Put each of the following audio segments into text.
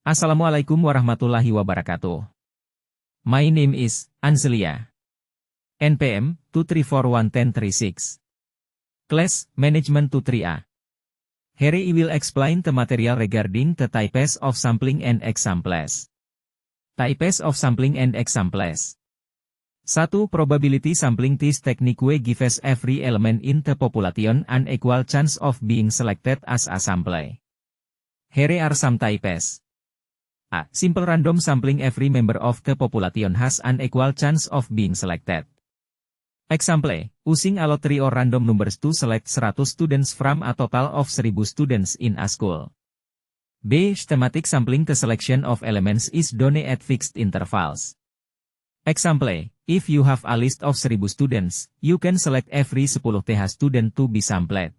Assalamualaikum warahmatullahi wabarakatuh. My name is Anzelia. NPM 2341136. Class Management 23A. Here I will explain the material regarding the types of sampling and examples. Types of sampling and examples. 1. Probability sampling. This technique gives every element in the population an equal chance of being selected as a sample. Here are some types. A. Simple random sampling. Every member of the population has an equal chance of being selected. Example, using a lottery or random numbers to select 100 students from a total of 1000 students in a school. B. Thematic sampling. The selection of elements is done at fixed intervals. Example, if you have a list of 1000 students, you can select every 10 th student to be sampled.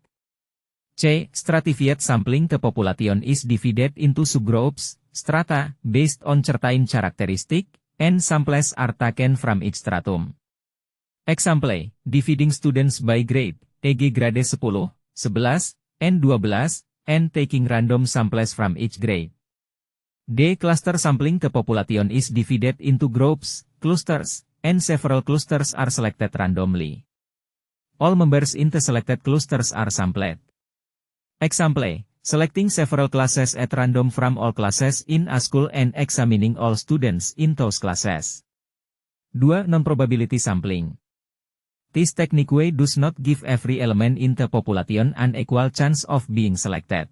C. Stratified sampling. The population is divided into subgroups, strata, based on certain characteristic, and samples are taken from each stratum. Example, dividing students by grade, e.g. grade 10, 11, and 12, and taking random samples from each grade. D. Cluster sampling. The population is divided into groups, clusters, and several clusters are selected randomly. All members in the selected clusters are sampled. Example, selecting several classes at random from all classes in a school and examining all students in those classes. 2. Non-probability sampling. This technique does not give every element in the population an equal chance of being selected.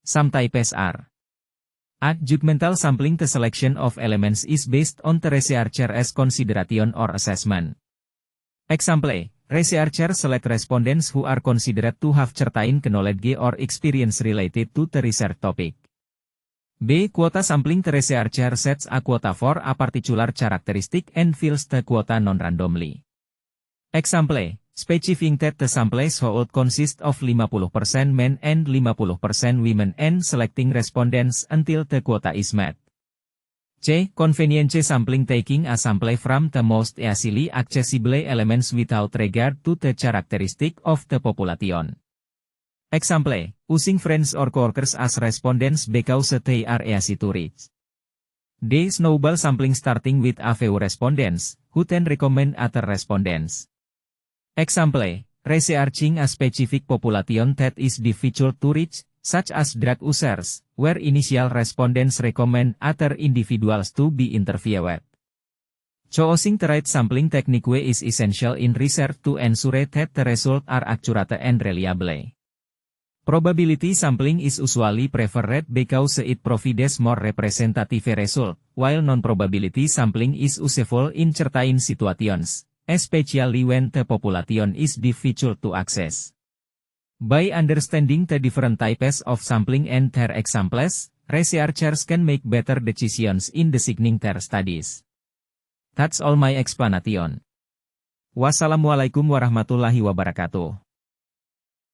Some types are: A. Judgmental sampling. The selection of elements is based on the researcher's consideration or assessment. Example, researchers select respondents who are considered to have certain knowledge or experience related to the research topic. B. Quota sampling. The researcher sets a quota for a particular characteristic and fills the quota non-randomly. Example, specifying that the samples would consist of 50% men and 50% women and selecting respondents until the quota is met. C. Convenience sampling. Taking a sample from the most easily accessible elements without regard to the characteristic of the population. Example, using friends or coworkers as respondents because they are easy to reach. D. Snowball sampling. Starting with a few respondents, who then recommend other respondents. Example, researching a specific population that is difficult to reach, such as drug users, where initial respondents recommend other individuals to be interviewed. Choosing the right sampling technique is essential in research to ensure that the results are accurate and reliable. Probability sampling is usually preferred because it provides more representative results, while non-probability sampling is useful in certain situations, especially when the population is difficult to access. By understanding the different types of sampling and their examples, researchers can make better decisions in designing their studies. That's all my explanation. Wassalamualaikum warahmatullahi wabarakatuh.